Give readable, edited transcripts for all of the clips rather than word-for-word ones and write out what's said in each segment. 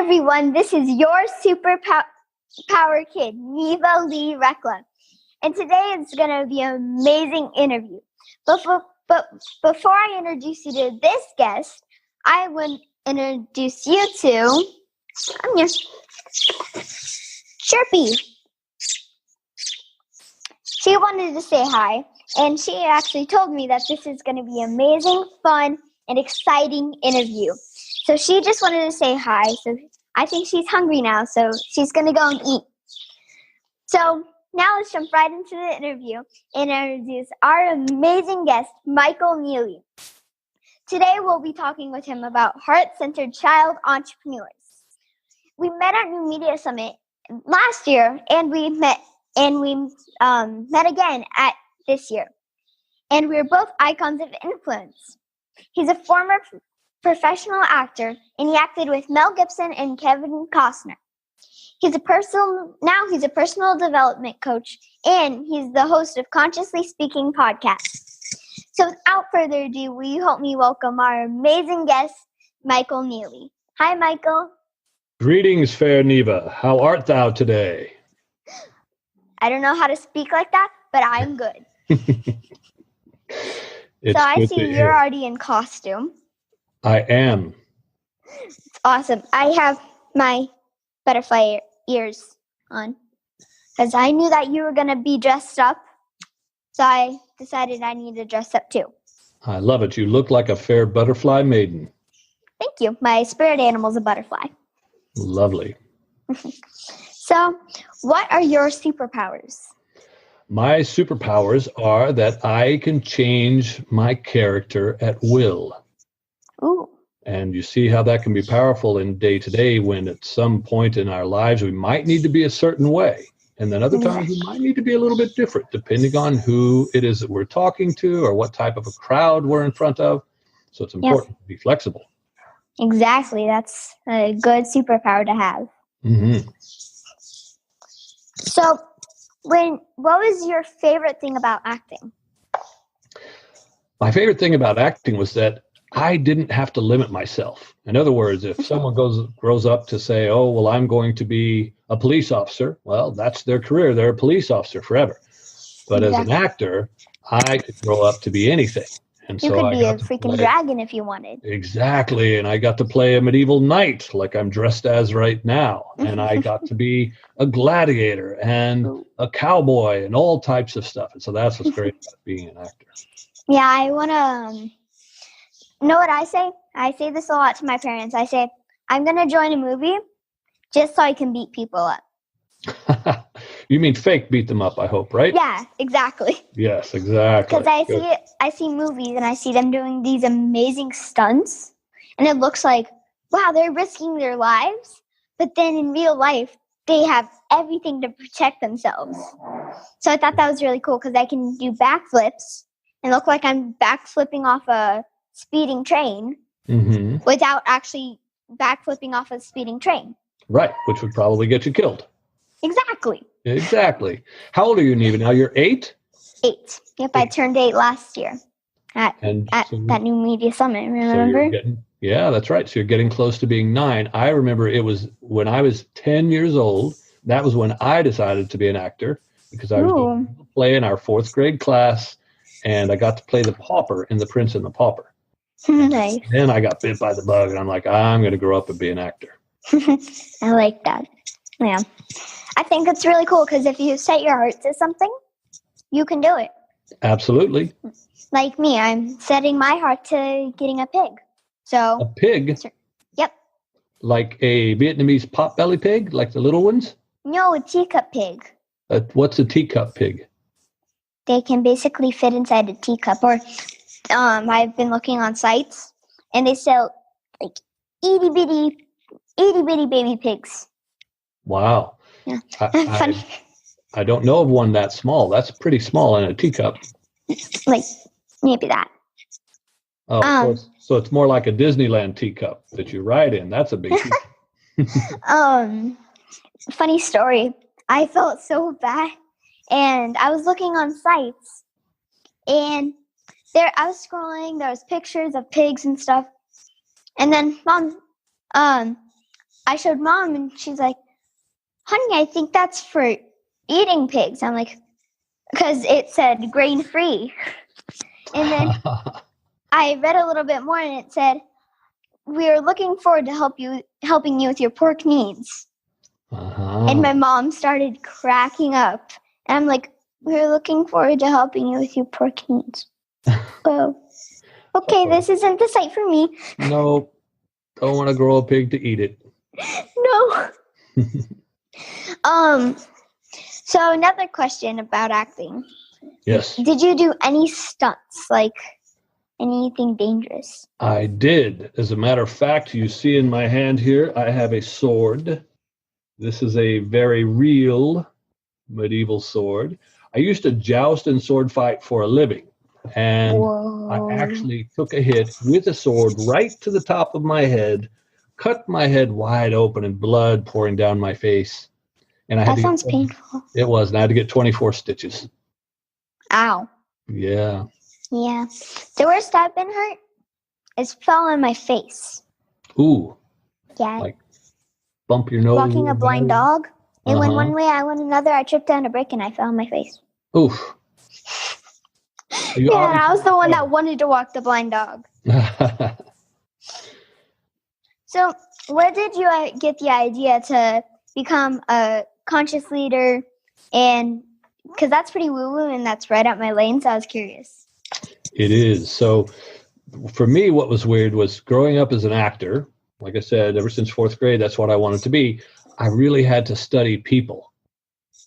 everyone, this is your superpower kid, Neva Lee Recla. And today it's going to be an amazing interview. But before I introduce you to this guest, I would introduce you to Chirpy. She wanted to say hi, and she actually told me that this is going to be an amazing, fun, and exciting interview. So she just wanted to say hi. So I think she's hungry now, so she's going to go and eat. So now let's jump right into the interview and introduce our amazing guest, Michael Neeley. Today we'll be talking with him about heart-centered child entrepreneurs. We met at New Media Summit last year, and we met again at this year. And we're both icons of influence. He's a former professional actor, and he acted with Mel Gibson and Kevin Costner. He's a personal development coach, and he's the host of Consciously Speaking podcast. So without further ado, will you help me welcome our amazing guest, Michael Neeley. Hi, Michael. Greetings, fair Neva. How art thou today? I don't know how to speak like that, but I'm good. So I see you're already in costume. I am. It's awesome. I have my butterfly ears on because I knew that you were going to be dressed up. So I decided I need to dress up too. I love it. You look like a fair butterfly maiden. Thank you. My spirit animal's a butterfly. Lovely. So, what are your superpowers? My superpowers are that I can change my character at will. Ooh. And you see how that can be powerful in day-to-day when at some point in our lives we might need to be a certain way. And then other times we might need to be a little bit different, depending on who it is that we're talking to or what type of a crowd we're in front of. So it's important to be flexible. Exactly. That's a good superpower to have. Mm-hmm. So, what was your favorite thing about acting? My favorite thing about acting was that I didn't have to limit myself. In other words, if someone grows up to say, oh, well, I'm going to be a police officer, well, that's their career. They're a police officer forever. But as an actor, I could grow up to be anything. And you so could I be a freaking dragon if you wanted. Exactly. And I got to play a medieval knight like I'm dressed as right now. And I got to be a gladiator and a cowboy and all types of stuff. And so that's what's great about being an actor. Yeah, I want to... You know what I say? I say this a lot to my parents. I say, I'm going to join a movie just so I can beat people up. You mean fake beat them up, I hope, right? Yeah, exactly. Yes, exactly. Because I see movies and I see them doing these amazing stunts. And it looks like, wow, they're risking their lives. But then in real life, they have everything to protect themselves. So I thought that was really cool because I can do backflips and look like I'm backflipping off a speeding train without actually backflipping off a speeding train. Right, which would probably get you killed. Exactly. How old are you, Neva? Now you're 8? 8. Yep, I turned 8 last year at that New Media Summit, remember? Yeah, that's right. So you're getting close to being 9. I remember it was when I was 10 years old. That was when I decided to be an actor because I was doing a play in our 4th grade class, and I got to play the pauper in The Prince and the Pauper. Nice. Then I got bit by the bug, and I'm like, I'm going to grow up and be an actor. I like that. Yeah. I think it's really cool because if you set your heart to something, you can do it. Absolutely. Like me, I'm setting my heart to getting a pig. So a pig? Yep. Like a Vietnamese potbelly pig, like the little ones? No, a teacup pig. What's a teacup pig? They can basically fit inside a teacup. Or I've been looking on sites, and they sell like itty bitty baby pigs. Wow. Yeah. Funny. I don't know of one that small. That's pretty small in a teacup. Like maybe that. Oh, so it's more like a Disneyland teacup that you ride in. That's a big teacup. Funny story. I felt so bad, and I was looking on sites, and I was scrolling. There was pictures of pigs and stuff, and then I showed Mom, and she's like, honey, I think that's for eating pigs. I'm like, because it said grain-free. And then I read a little bit more, and it said, we are looking forward to helping you with your pork needs. And my mom started cracking up. And I'm like, we're looking forward to helping you with your pork needs. Oh, okay, this isn't the site for me. No, don't want to grow a pig to eat it. No. So another question about acting. Yes. Did you do any stunts, like anything dangerous? I did. As a matter of fact, you see in my hand here, I have a sword. This is a very real medieval sword. I used to joust and sword fight for a living. And Whoa. I actually took a hit with a sword right to the top of my head, cut my head wide open and blood pouring down my face. And I had That sounds painful. It was. And I had to get 24 stitches. Ow. Yeah. Yeah. The worst I've been hurt is fell on my face. Ooh. Yeah. Like bump your nose. Walking a blind dog. It went one way, I went another. I tripped down a brick and I fell on my face. Oof. Yeah, and I was the one that wanted to walk the blind dog. So, where did you get the idea to become a conscious leader? And because that's pretty woo-woo and that's right up my lane, so I was curious. It is. So, for me, what was weird was growing up as an actor. Like I said, ever since fourth grade, that's what I wanted to be. I really had to study people.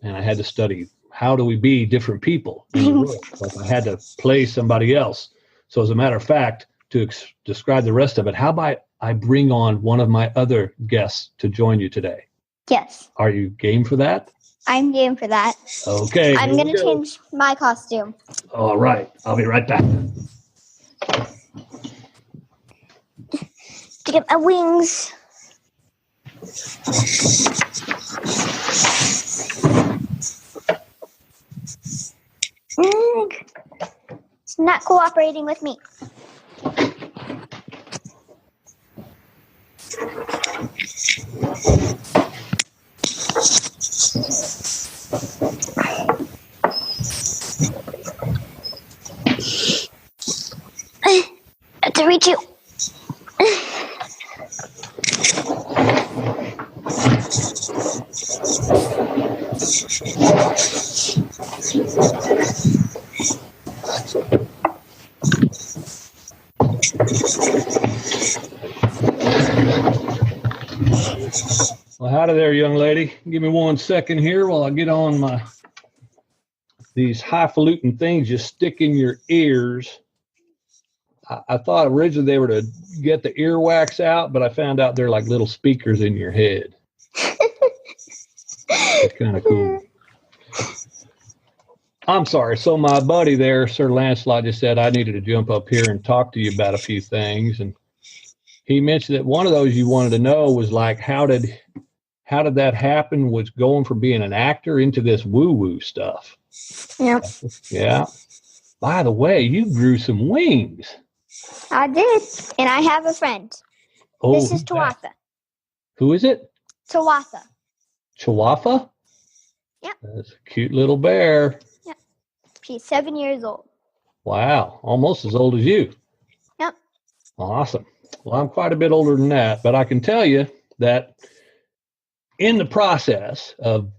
And I had to study how do we be different people in the world. Like I had to play somebody else. So as a matter of fact, to describe the rest of it, how about I bring on one of my other guests to join you today? Yes. Are you game for that? I'm game for that. Okay. I'm going to change my costume. All right. I'll be right back. To get my wings. It's not cooperating with me. I have to reach you. Well, howdy there, young lady. Give me 1 second here while I get on these highfalutin things you stick in your ears. I thought originally they were to get the earwax out, but I found out they're like little speakers in your head. It's kind of cool. I'm sorry. So my buddy there, Sir Lancelot, just said I needed to jump up here and talk to you about a few things. And he mentioned that one of those you wanted to know was like, how did that happen? Was going from being an actor into this woo-woo stuff. Yep. Yeah. By the way, you grew some wings. I did. And I have a friend. Oh, This is Tawatha. Who is it? Tawatha. Chihuahua? Yep. That's a cute little bear. Yep. She's 7 years old. Wow. Almost as old as you. Yep. Awesome. Well, I'm quite a bit older than that, but I can tell you that in the process of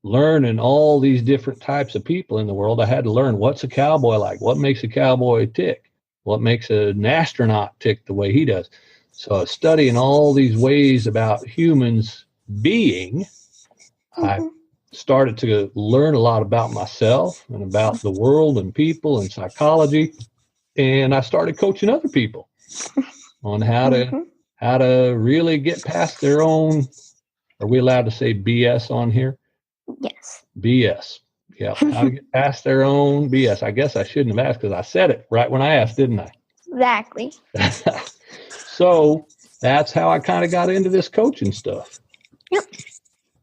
learning all these different types of people in the world, I had to learn what's a cowboy like, what makes a cowboy tick, what makes an astronaut tick the way he does. So studying all these ways about humans being, I started to learn a lot about myself and about the world and people and psychology. And I started coaching other people on how to really get past their own. Are we allowed to say BS on here? Yes. BS. Yeah. How to get past their own BS. I guess I shouldn't have asked because I said it right when I asked, didn't I? Exactly. So that's how I kind of got into this coaching stuff. Yep.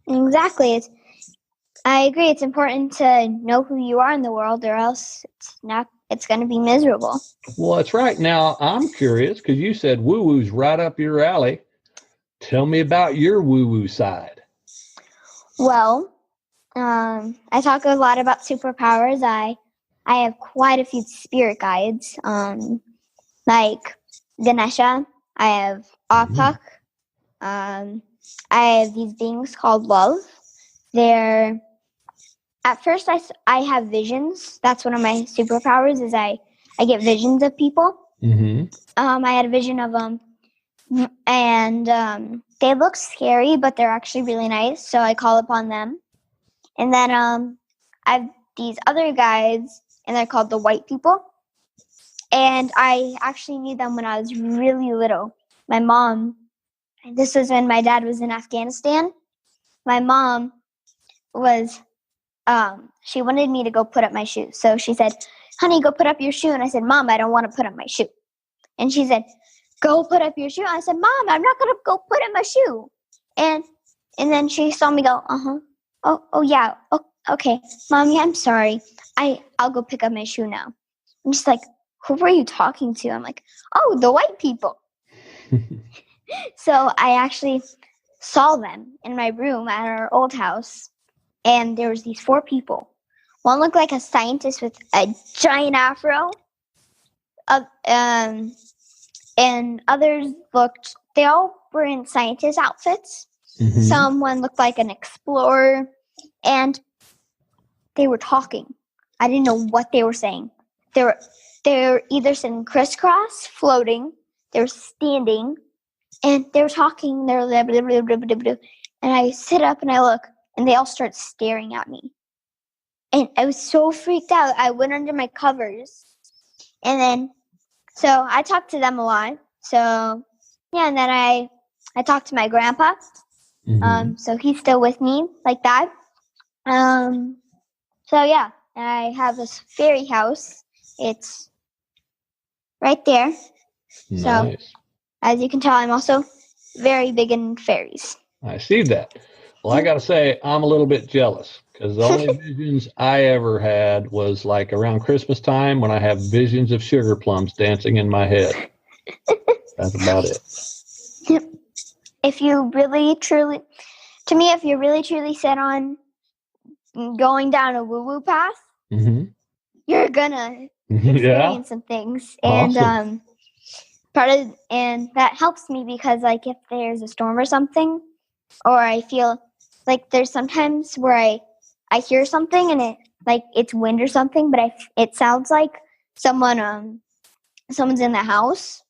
Exactly. I agree. It's important to know who you are in the world, or else it's going to be miserable. Well, that's right. Now, I'm curious because you said woo-woo's right up your alley. Tell me about your woo-woo side. Well, I talk a lot about superpowers. I have quite a few spirit guides, like Ganesha. I have Apak. I have these beings called love. They're at first I have visions. That's one of my superpowers. Is I get visions of people. I had a vision of them, and they look scary, but they're actually really nice. So I call upon them. And then I have these other guys, and they're called the white people. And I actually knew them when I was really little. My mom, this was when my dad was in Afghanistan. My mom was, she wanted me to go put up my shoe. So she said, honey, go put up your shoe. And I said, Mom, I don't want to put up my shoe. And she said, go put up your shoe. I said, Mom, I'm not going to go put up my shoe. And then she saw me go, oh yeah, okay, Mommy, I'm sorry. I'll go pick up my shoe now. And she's like, who were you talking to? I'm like, oh, the white people. So I actually saw them in my room at our old house, and there was these 4 people. One looked like a scientist with a giant afro, and others they all were in scientist outfits. Someone looked like an explorer, and they were talking. I didn't know what they were saying. They were either sitting crisscross, floating, they were standing, and they were talking. They were blah, blah, blah, blah, blah, blah. And I sit up and I look, and they all start staring at me. And I was so freaked out. I went under my covers. And then, so I talked to them a lot. So, yeah, and then I talked to my grandpa. So he's still with me like that. So, yeah, I have this fairy house. It's right there. Nice. So, as you can tell, I'm also very big in fairies. I see that. Well, I got to say, I'm a little bit jealous because the only visions I ever had was like around Christmas time when I have visions of sugar plums dancing in my head. That's about it. If you really, truly, to me, if you're really, truly set on going down a woo-woo path, you're gonna experience some things. Awesome. And that helps me because, like, if there's a storm or something, or I feel like there's sometimes where I hear something and it's wind or something, but it sounds like someone's in the house.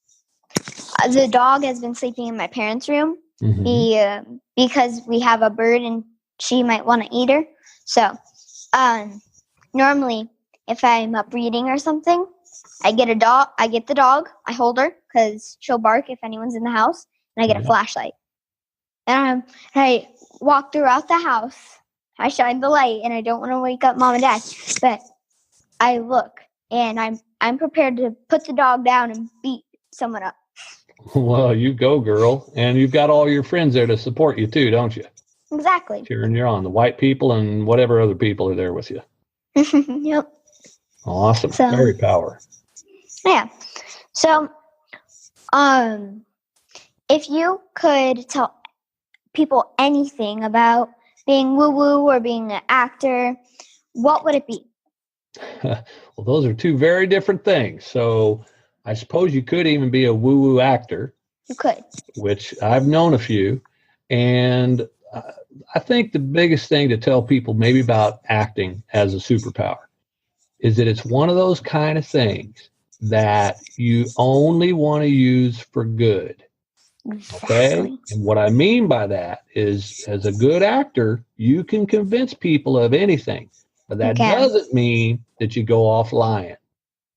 The dog has been sleeping in my parents' room because we have a bird and she might want to eat her. So normally if I'm up reading or something, I get the dog, I hold her because she'll bark if anyone's in the house, and I get a flashlight. And I walk throughout the house. I shine the light, and I don't want to wake up Mom and Dad, but I look, and I'm prepared to put the dog down and beat someone up. Well, you go, girl. And you've got all your friends there to support you too, don't you? Exactly. Cheering you on, the white people and whatever other people are there with you. Yep. Awesome. Fairy power. Yeah. So, if you could tell people anything about being woo-woo or being an actor, what would it be? Well, those are 2 very different things. So I suppose you could even be a woo-woo actor. You could. Which I've known a few. And I think the biggest thing to tell people maybe about acting as a superpower is that it's one of those kind of things that you only want to use for good. Okay? Exactly. And what I mean by that is, as a good actor, you can convince people of anything, but that doesn't mean that you go off lying.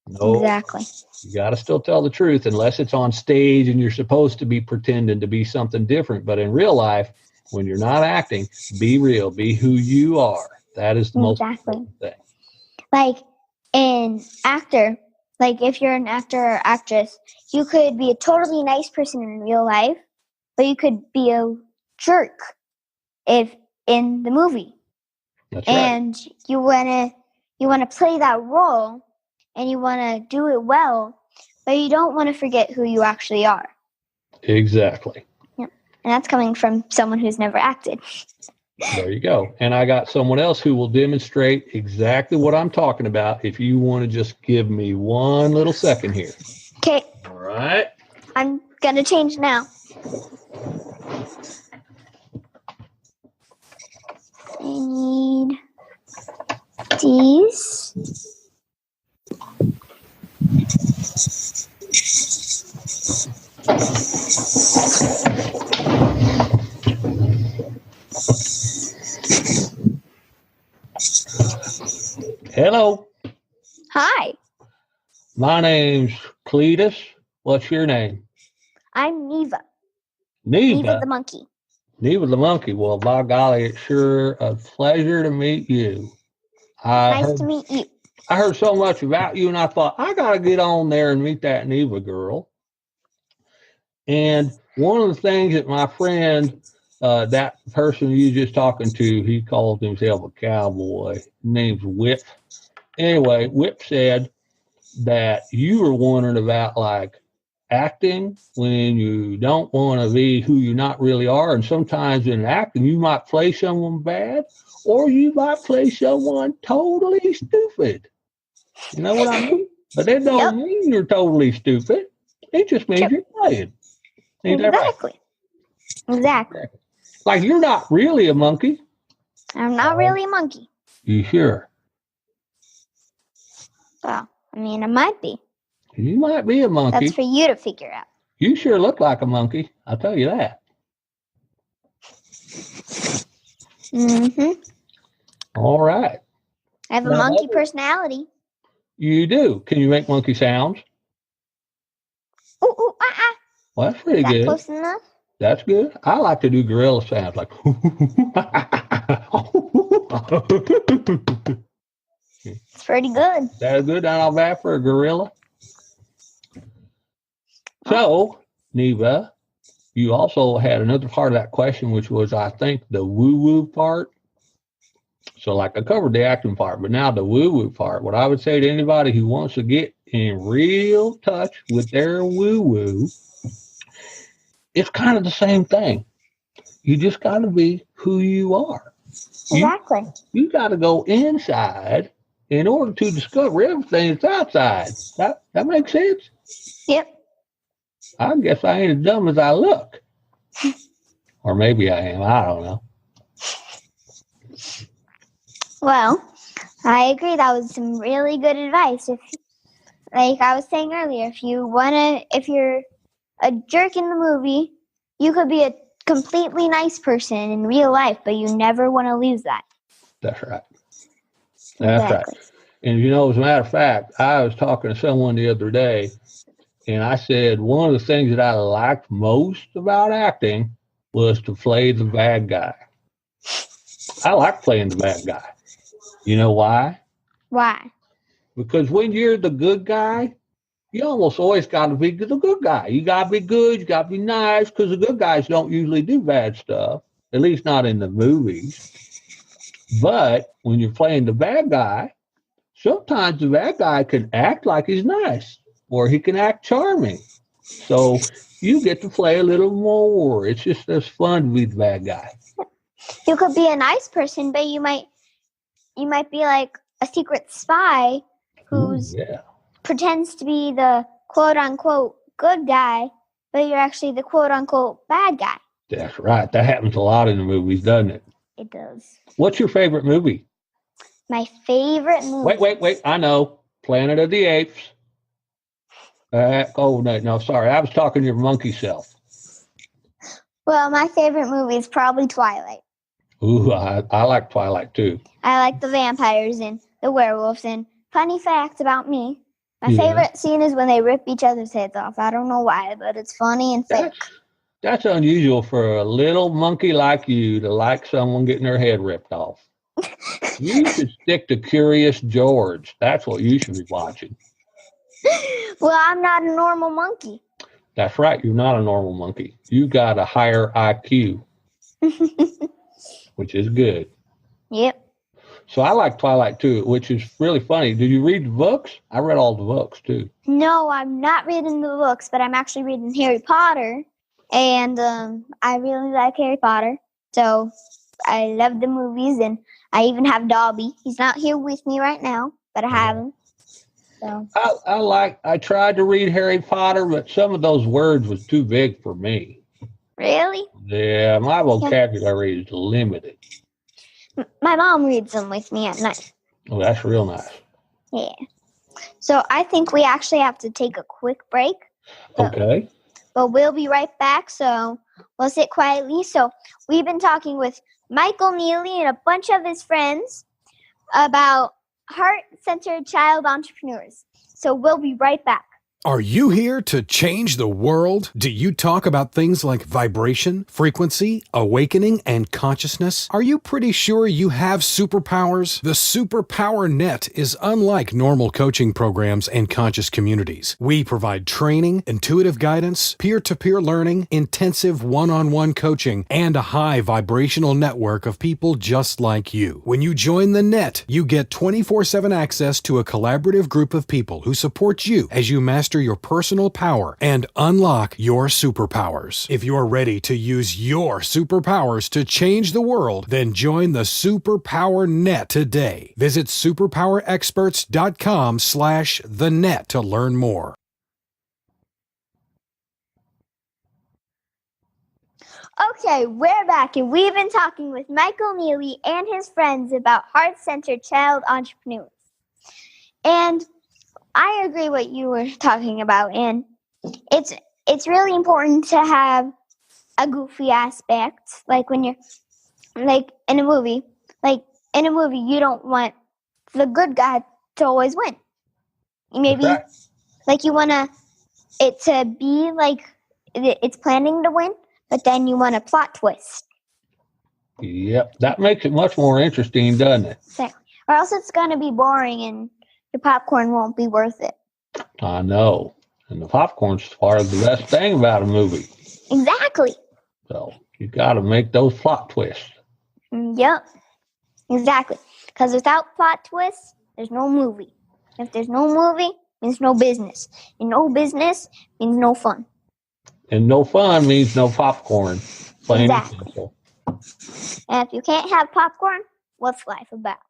No, exactly. You got to still tell the truth unless it's on stage and you're supposed to be pretending to be something different. But in real life, when you're not acting, be real, be who you are. That is the most important thing. Like an actor, like if you're an actor or actress, you could be a totally nice person in real life, but you could be a jerk if in the movie. That's right. And you wanna play that role and you wanna do it well, but you don't want to forget who you actually are. Exactly. Yeah. And that's coming from someone who's never acted. There you go. And I got someone else who will demonstrate exactly what I'm talking about if you want to just give me one little second here. Okay. All right. I'm going to change now. I need these. Hello. Hi, My name's Cletus. What's your name? I'm Neva. Neva. Neva the monkey. Neva the monkey. Well, by golly, it's sure a pleasure to meet you. Nice to meet you. I heard so much about you, and I thought, I got to get on there and meet that Neva girl. And one of the things that my friend, that person you just talking to, he called himself a cowboy. His name's Whip. Anyway, Whip said that you were wondering about like acting when you don't want to be who you not really are. And sometimes in acting, you might play someone bad or you might play someone totally stupid. You know what I mean? But that don't mean you're totally stupid. It just means you're playing. Exactly. Right? Exactly. Like you're not really a monkey. I'm not really a monkey. You sure? Well, I mean, I might be. You might be a monkey. That's for you to figure out. You sure look like a monkey. I'll tell you that. Mm-hmm. All right. I have a monkey personality. You do. Can you make monkey sounds? Ooh, ooh, ah, ah. Well, that's pretty good. Close enough? That's good. I like to do gorilla sounds like. It's pretty good. That's good. Not bad for a gorilla. So, Neva, you also had another part of that question, which was, I think, the woo-woo part. So, like, I covered the acting part, but now the woo-woo part. What I would say to anybody who wants to get in real touch with their woo-woo, it's kind of the same thing. You just got to be who you are. Exactly. You got to go inside in order to discover everything that's outside. That makes sense? Yep. I guess I ain't as dumb as I look. Or maybe I am. I don't know. Well, I agree. That was some really good advice. If, like I was saying earlier, if you're a jerk in the movie, you could be a completely nice person in real life, but you never want to lose that. That's right. That's right. And you know, as a matter of fact, I was talking to someone the other day, and I said one of the things that I liked most about acting was to play the bad guy. I like playing the bad guy. You know why? Why? Because when you're the good guy, you almost always got to be the good guy. You got to be good. You got to be nice, because the good guys don't usually do bad stuff, at least not in the movies. But when you're playing the bad guy, sometimes the bad guy can act like he's nice, or he can act charming. So you get to play a little more. It's just as fun to be the bad guy. You could be a nice person, but you might be like a secret spy who pretends to be the quote-unquote good guy, but you're actually the quote-unquote bad guy. That's right. That happens a lot in the movies, doesn't it? It does. What's your favorite movie? My favorite movie. Wait. I know. Planet of the Apes. No, sorry. I was talking to your monkey self. Well, my favorite movie is probably Twilight. Ooh, I like Twilight, too. I like the vampires and the werewolves. And funny fact about me, my favorite scene is when they rip each other's heads off. I don't know why, but it's funny and fake. That's unusual for a little monkey like you to like someone getting their head ripped off. You should stick to Curious George. That's what you should be watching. Well, I'm not a normal monkey. That's right. You're not a normal monkey. You got a higher IQ, which is good. Yep. So I like Twilight, too, which is really funny. Did you read the books? I read all the books, too. No, I'm not reading the books, but I'm actually reading Harry Potter. And I really like Harry Potter. So I love the movies, and I even have Dobby. He's not here with me right now, but I have him. So I tried to read Harry Potter, but some of those words was too big for me. Really? Yeah, my vocabulary is limited. My mom reads them with me at night. Oh, that's real nice. Yeah. So I think we actually have to take a quick break. Okay. But we'll be right back, so we'll sit quietly. So we've been talking with Michael Neeley and a bunch of his friends about heart-centered child entrepreneurs. So we'll be right back. Are you here to change the world? Do you talk about things like vibration, frequency, awakening, and consciousness? Are you pretty sure you have superpowers? The Superpower Net is unlike normal coaching programs and conscious communities. We provide training, intuitive guidance, peer-to-peer learning, intensive one-on-one coaching, and a high vibrational network of people just like you. When you join the net, you get 24/7 access to a collaborative group of people who support you as you master your personal power and unlock your superpowers. If you're ready to use your superpowers to change the world, then join the Superpower Net today. Visit superpowerexperts.com/the-net to learn more. Okay, we're back, and we've been talking with Michael Neeley and his friends about heart-centered child entrepreneurs. And I agree what you were talking about, and it's really important to have a goofy aspect. Like when you're like in a movie, you don't want the good guy to always win. Maybe like you want it to be like it's planning to win, but then you want a plot twist. Yep, that makes it much more interesting, doesn't it? Exactly. Or else it's going to be boring and your popcorn won't be worth it. I know. And the popcorn's part of the best thing about a movie. Exactly. So you got to make those plot twists. Yep. Exactly. Because without plot twists, there's no movie. If there's no movie, means no business. And no business means no fun. And no fun means no popcorn. Plain and simple. And if you can't have popcorn, what's life about?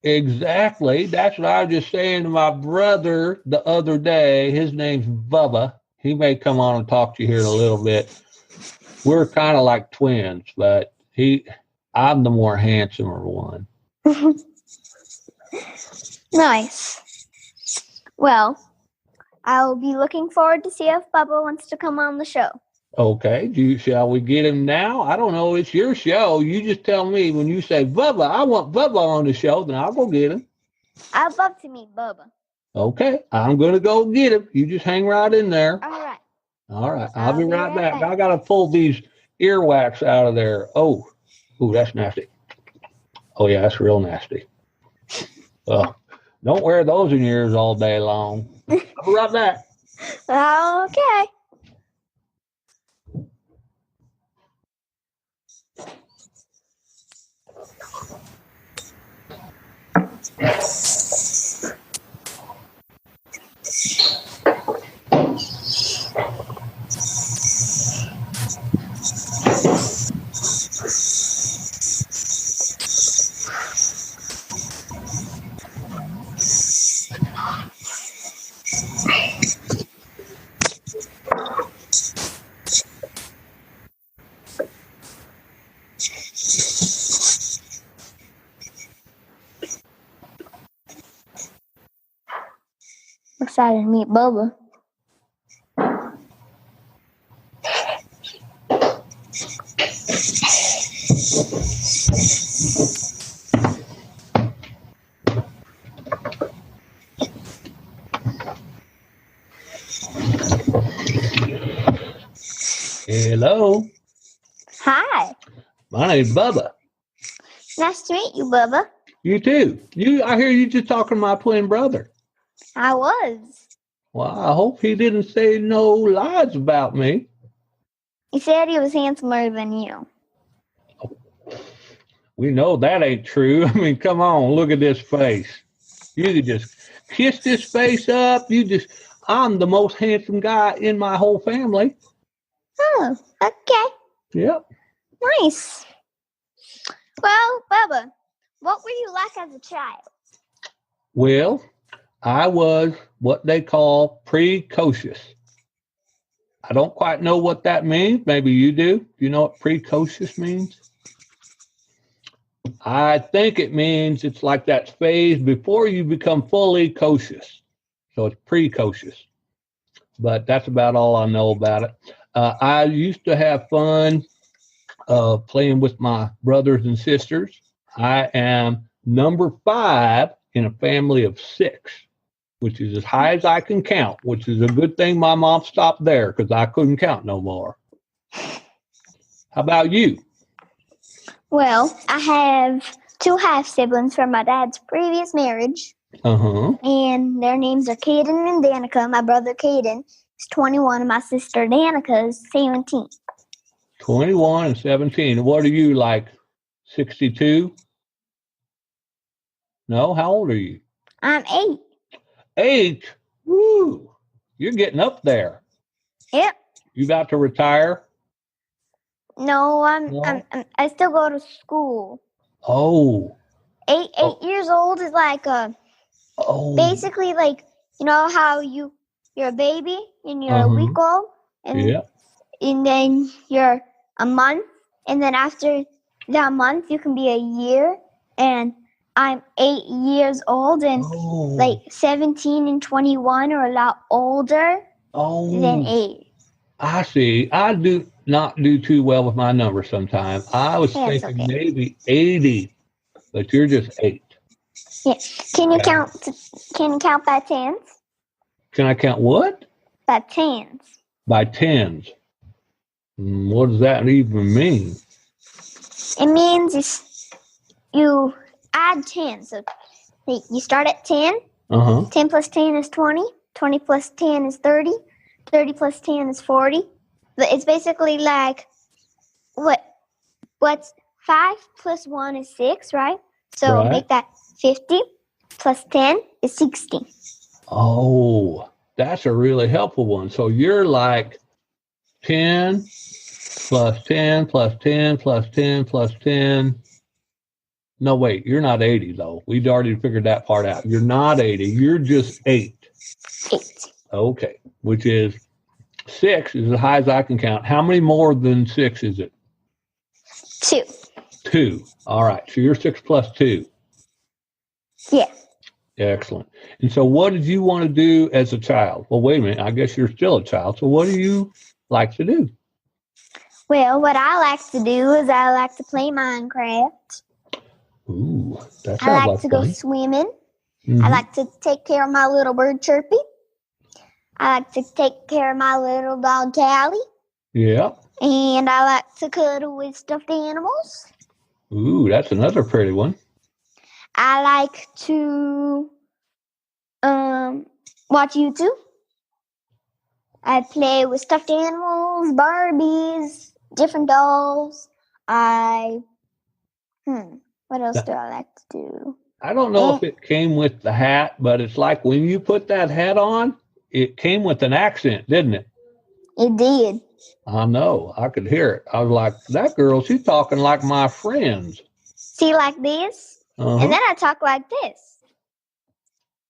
Exactly. That's what I was just saying to my brother the other day. His name's Bubba. He may come on and talk to you here in a little bit. We're kind of like twins, but I'm the more handsomer one. Nice. Well, I'll be looking forward to see if Bubba wants to come on the show. Okay, shall we get him now? I don't know. It's your show. You just tell me when you say, Bubba, I want Bubba on the show, then I'll go get him. I'd love to meet Bubba. Okay, I'm going to go get him. You just hang right in there. All right. I'll be right back. I got to pull these earwax out of there. Oh, that's nasty. Oh, yeah, that's real nasty. Don't wear those in your ears all day long. I'll be right back. Okay. Excited to meet Bubba. Hello. Hi. My name's Bubba. Nice to meet you, Bubba. You too. I hear you just talking to my twin brother. I was. Well, I hope he didn't say no lies about me. He said he was handsomer than you. We know that ain't true. I mean, come on, look at this face. You could just kiss this face up. I'm the most handsome guy in my whole family. Oh, okay. Yep. Nice. Well, Bubba, what were you like as a child? Well, I was what they call precocious. I don't quite know what that means. Maybe you do. Do you know what precocious means? I think it means it's like that phase before you become fully cocious. So it's precocious. But that's about all I know about it. I used to have fun playing with my brothers and sisters. I am number 5 in a family of 6, which is as high as I can count, which is a good thing my mom stopped there because I couldn't count no more. How about you? Well, I have 2 half siblings from my dad's previous marriage. And their names are Caden and Danica. My brother Caden is 21 and my sister Danica is 17. 21 and 17. What are you, like 62? No? How old are you? I'm 8. 8? Woo! You're getting up there. Yep. You about to retire? No, No? I still go to school. Oh. 8 years old is like basically like, you know how you're a baby and you're a week old and then you're a month, and then after that month you can be a year, and I'm 8 years old, and like 17 and 21 are a lot older than 8. I see. I do not do too well with my numbers sometimes. I was That's thinking okay. maybe 80, but you're just 8. Yeah. Can you count by tens? Can I count what? By tens. By tens. What does that even mean? It means you add 10. So you start at 10. 10 plus 10 is 20. 20 plus 10 is 30. 30 plus 10 is 40. But it's basically like what's 5 plus 1 is 6, right? So make that 50 plus 10 is 60. Oh, that's a really helpful one. So you're like 10 plus 10 plus 10 plus 10 plus 10. No, wait, you're not 80, though. We've already figured that part out. You're not 80. You're just 8. 8. Okay, which is 6 is as high as I can count. How many more than 6 is it? 2. 2. All right, so you're 6 plus 2. Yeah. Excellent. And so what did you want to do as a child? Well, wait a minute. I guess you're still a child. So what do you like to do? Well, what I like to do is I like to play Minecraft. Ooh, that sounds I like to go fun. swimming. I like to take care of my little bird Chirpy. I like to take care of my little dog Callie. Yeah. And I like to cuddle with stuffed animals. Ooh, that's another pretty one. I like to watch YouTube. I play with stuffed animals, Barbies, different dolls. What else do I like to do? I don't know if it came with the hat, but it's like when you put that hat on, it came with an accent, didn't it? It did. I know. I could hear it. I was like, that girl, she's talking like my friends. See, like this? And then I talk like this.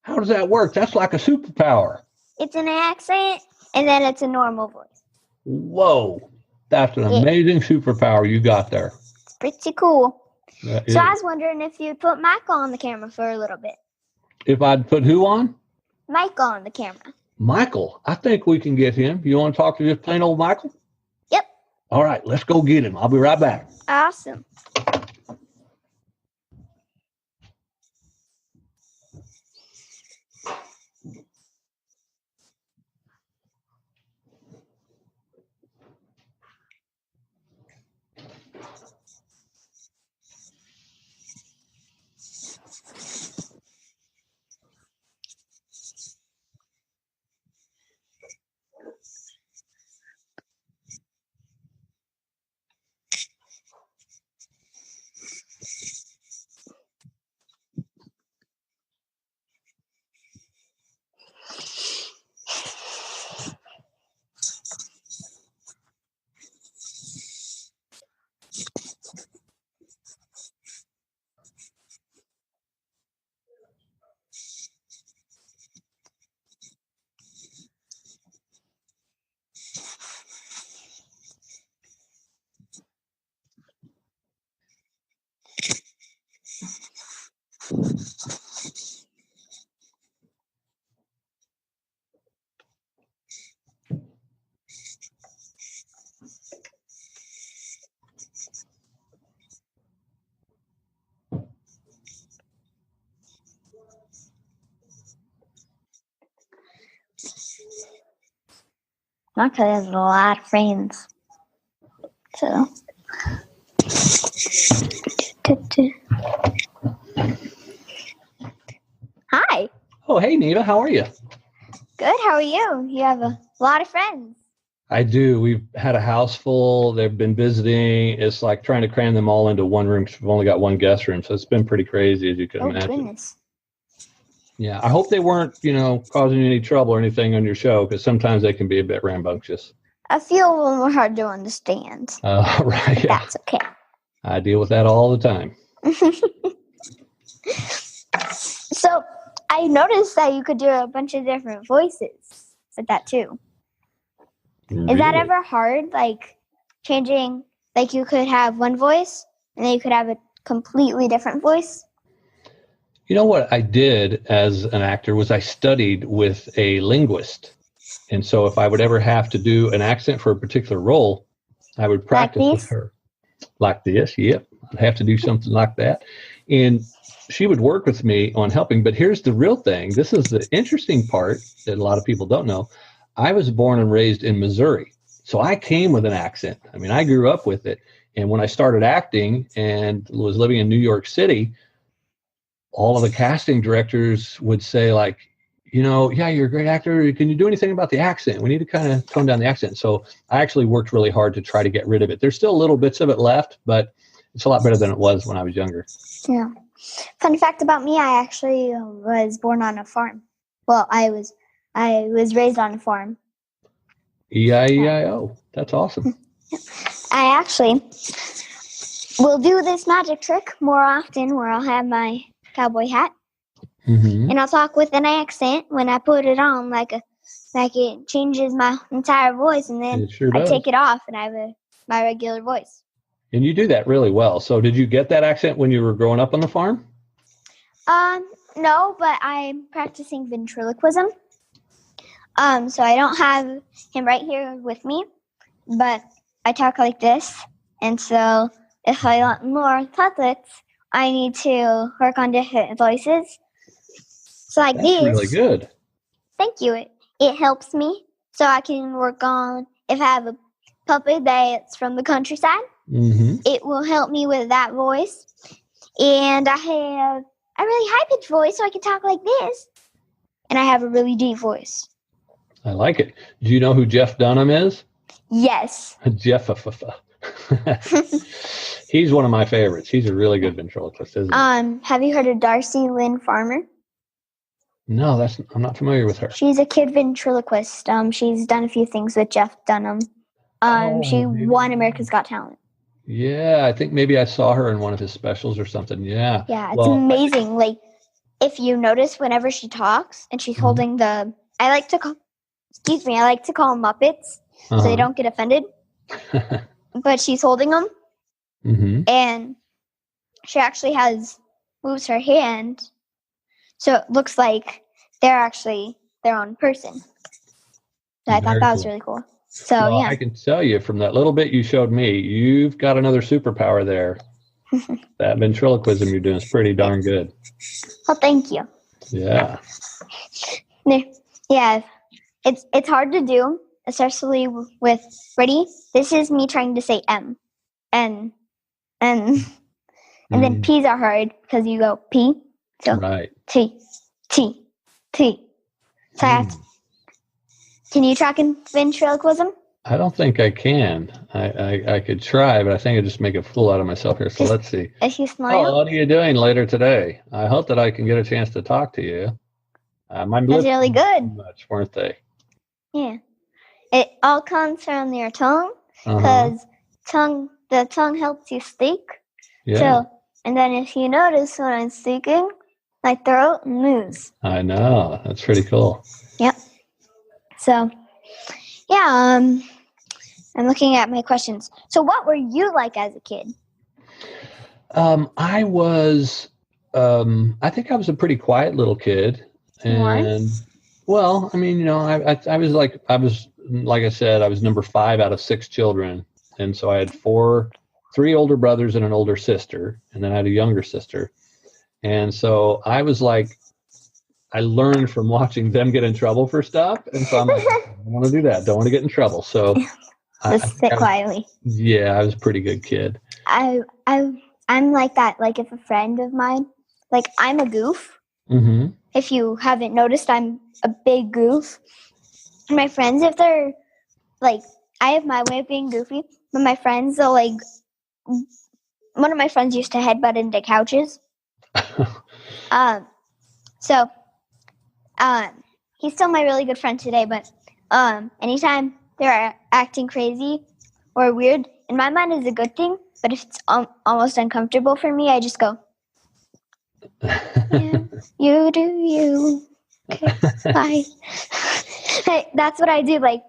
How does that work? That's like a superpower. It's an accent, and then it's a normal voice. Whoa. That's an amazing superpower you got there. It's pretty cool. That so is. I was wondering if you'd put Michael on the camera for a little bit. If I'd put who on? Michael on the camera. Michael. I think we can get him. You want to talk to just plain old Michael? Yep. All right, let's go get him. I'll be right back. Awesome. Monica has a lot of friends. So. Hi. Oh, hey, Neva. How are you? Good. How are you? You have a lot of friends. I do. We've had a house full. They've been visiting. It's like trying to cram them all into one room. We've only got one guest room, so it's been pretty crazy, as you can imagine. Oh, goodness. Yeah. I hope they weren't, causing you any trouble or anything on your show, because sometimes they can be a bit rambunctious. A few of them were hard to understand. Right. Yeah. That's okay. I deal with that all the time. So I noticed that you could do a bunch of different voices with that too. Really? Is that ever hard? Like changing, like you could have one voice and then you could have a completely different voice? You know what I did as an actor was I studied with a linguist. And so if I would ever have to do an accent for a particular role, I would practice with her. Like this, yep. I'd have to do something like that. And she would work with me on helping. But here's the real thing. This is the interesting part that a lot of people don't know. I was born and raised in Missouri. So I came with an accent. I mean, I grew up with it. And when I started acting and was living in New York City, all of the casting directors would say, like, yeah, you're a great actor. Can you do anything about the accent? We need to kind of tone down the accent. So I actually worked really hard to try to get rid of it. There's still little bits of it left, but it's a lot better than it was when I was younger. Yeah. Fun fact about me, I actually was born on a farm. Well, I was raised on a farm. E-I-E-I-O. That's awesome. I actually will do this magic trick more often where I'll have my cowboy hat. Mm-hmm. And I'll talk with an accent when I put it on, like it changes my entire voice, and then I take it off and I have my regular voice. And you do that really well. So did you get that accent when you were growing up on the farm? No, but I'm practicing ventriloquism. So I don't have him right here with me, but I talk like this. And so if I want more puppets, I need to work on different voices. So like That's these. Really good. Thank you. It helps me so I can work on, if I have a puppet that's from the countryside, it will help me with that voice. And I have a really high-pitched voice, so I can talk like this. And I have a really deep voice. I like it. Do you know who Jeff Dunham is? Yes. Jeff. He's one of my favorites. He's a really good ventriloquist, isn't he? Have you heard of Darcy Lynn Farmer? No, I'm not familiar with her. She's a kid ventriloquist. She's done a few things with Jeff Dunham. She won America's Got Talent. Yeah, I think maybe I saw her in one of his specials or something. Yeah. Yeah, it's amazing. Like, if you notice, whenever she talks and she's holding I like to call them Muppets so they don't get offended. But she's holding them. And she actually moves her hand. So it looks like they're actually their own person. So I thought that was really cool. So, yeah. I can tell you from that little bit you showed me, you've got another superpower there. That ventriloquism you're doing is pretty darn good. Well, thank you. Yeah. Yeah. It's hard to do, especially with, ready? This is me trying to say M. And then P's are hard because you go P. So right. T. So I have to, can you talk in ventriloquism? I don't think I can. I could try, but I think I'd just make a fool out of myself here. So let's see. If you smile. What are you doing later today? I hope that I can get a chance to talk to you. My That's really good. Much, weren't they? Yeah. It all comes from your tongue because the tongue helps you speak. Yeah. So, and then if you notice when I'm speaking, my throat moves. I know. That's pretty cool. Yep. So, yeah, I'm looking at my questions. So what were you like as a kid? I was, I think I was a pretty quiet little kid. And, well, I mean, I was like I said, I was number 5 out of 6 children. And so I had 3 older brothers and an older sister. And then I had a younger sister. And so I was like, I learned from watching them get in trouble for stuff. And so I'm like, don't want to do that. Don't want to get in trouble. So Just sit quietly. I was a pretty good kid. I'm like that. Like if a friend of mine, like I'm a goof. Mm-hmm. If you haven't noticed, I'm a big goof. My friends, if they're like, I have my way of being goofy, but my friends, they'll like, one of my friends used to headbutt into couches. So he's still my really good friend today, but anytime they're acting crazy or weird, in my mind is a good thing, but if it's almost uncomfortable for me, I just go, yeah, you do you. Okay, bye. That's what I do, like,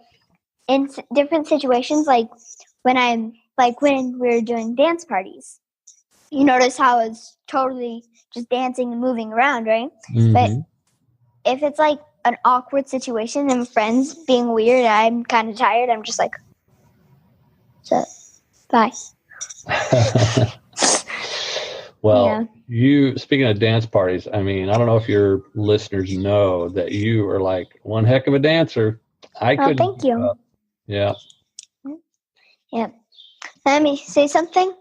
in different situations, like, when we're doing dance parties. You notice how it's totally just dancing and moving around, right? Mm-hmm. But if it's like an awkward situation and friends being weird, I'm kind of tired, I'm just like, so, bye. Well, speaking of dance parties, I mean, I don't know if your listeners know that you are like one heck of a dancer. Thank you. Yeah. Yeah. Let me say something.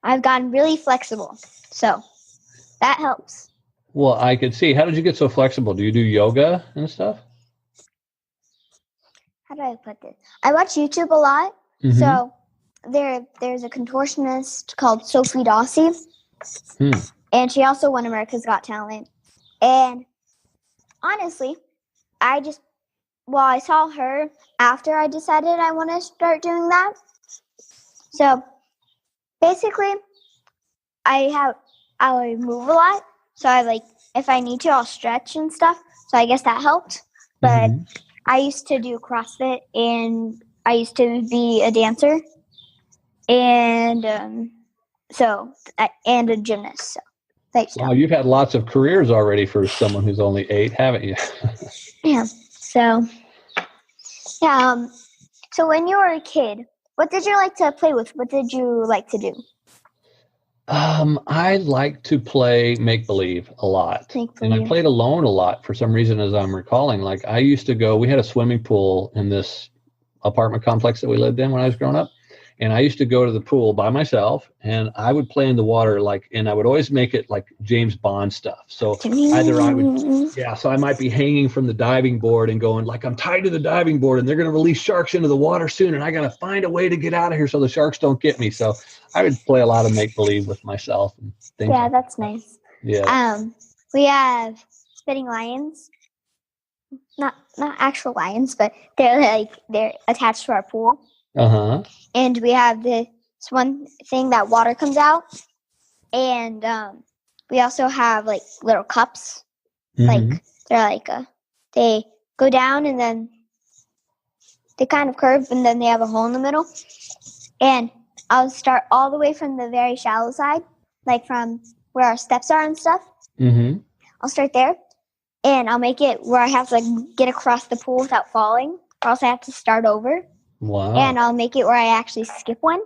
I've gotten really flexible, so that helps. Well, I could see. How did you get so flexible? Do you do yoga and stuff? How do I put this? I watch YouTube a lot. Mm-hmm. So there's a contortionist called Sophie Dossi. And she also won America's Got Talent. And honestly, I saw her after I decided I want to start doing that. So basically, I move a lot. So if I need to, I'll stretch and stuff. So I guess that helped. But I used to do CrossFit, and I used to be a dancer, and and a gymnast. So thanks. Wow, you've had lots of careers already for someone who's only 8, haven't you? Yeah. So so when you were a kid, what did you like to play with? What did you like to do? I like to play make-believe a lot. And I played alone a lot for some reason, as I'm recalling. Like I used to we had a swimming pool in this apartment complex that we lived in when I was growing up. And I used to go to the pool by myself, and I would play in the water, and I would always make it like James Bond stuff. So so I might be hanging from the diving board and going like, I'm tied to the diving board and they're going to release sharks into the water soon. And I got to find a way to get out of here so the sharks don't get me. So I would play a lot of make believe with myself and things. Yeah, that's nice. Yeah. We have spitting lions. Not actual lions, but they're attached to our pool. Uh-huh. And we have this one thing that water comes out. And we also have like little cups. Like they're they go down and then they kind of curve and then they have a hole in the middle. And I'll start all the way from the very shallow side, like from where our steps are and stuff. I'll start there. And I'll make it where I have to get across the pool without falling, or else I have to start over. Wow. And I'll make it where I actually skip one.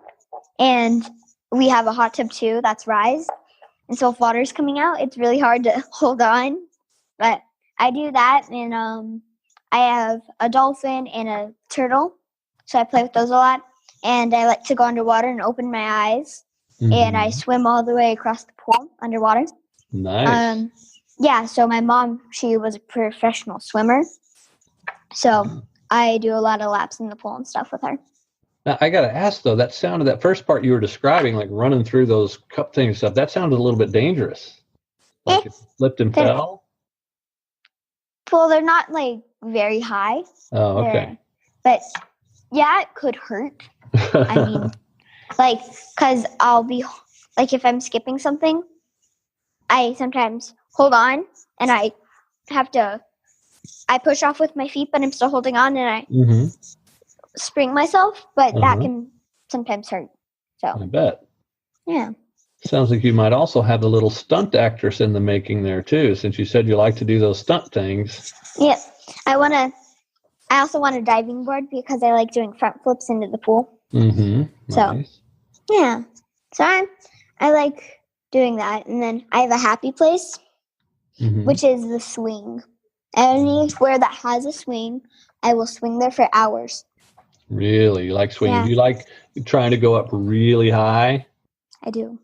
And we have a hot tub too that's rise. And so if water's coming out, it's really hard to hold on. But I do that, and I have a dolphin and a turtle. So I play with those a lot. And I like to go underwater and open my eyes. And I swim all the way across the pool underwater. Nice. Yeah, so my mom, she was a professional swimmer. So I do a lot of laps in the pool and stuff with her. Now, I got to ask, though, that first part you were describing, like running through those cup things and stuff, that sounded a little bit dangerous. Like it slipped and fell? Well, they're not, very high. Oh, okay. But, yeah, it could hurt. I mean, because I'll be, if I'm skipping something, I sometimes hold on, and I push off with my feet, but I'm still holding on, and I spring myself, but that can sometimes hurt. So I bet. Yeah. Sounds like you might also have a little stunt actress in the making there, too, since you said you like to do those stunt things. Yeah. I also want a diving board because I like doing front flips into the pool. So, nice. Yeah. So I like doing that. And then I have a happy place, which is the swing. Anywhere that has a swing, I will swing there for hours. Really? You like swinging? Yeah. Do you like trying to go up really high? I do.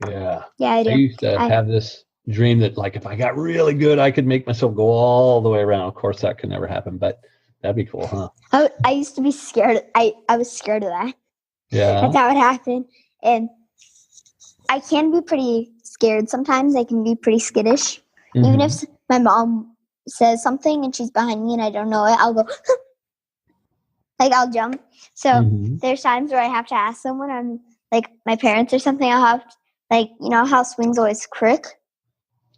Yeah. Yeah, I do. I used to have this dream that, like, if I got really good, I could make myself go all the way around. Of course, that could never happen, but that'd be cool, huh? I used to be scared. I was scared of that. Yeah. That's how it happened. And I can be pretty scared sometimes. I can be pretty skittish. Mm-hmm. Even if my mom says something and she's behind me and I don't know it, I'll go, like, I'll jump. So there's times where I have to ask someone, I'm like my parents or something, I'll have, like, you know how swings always crick?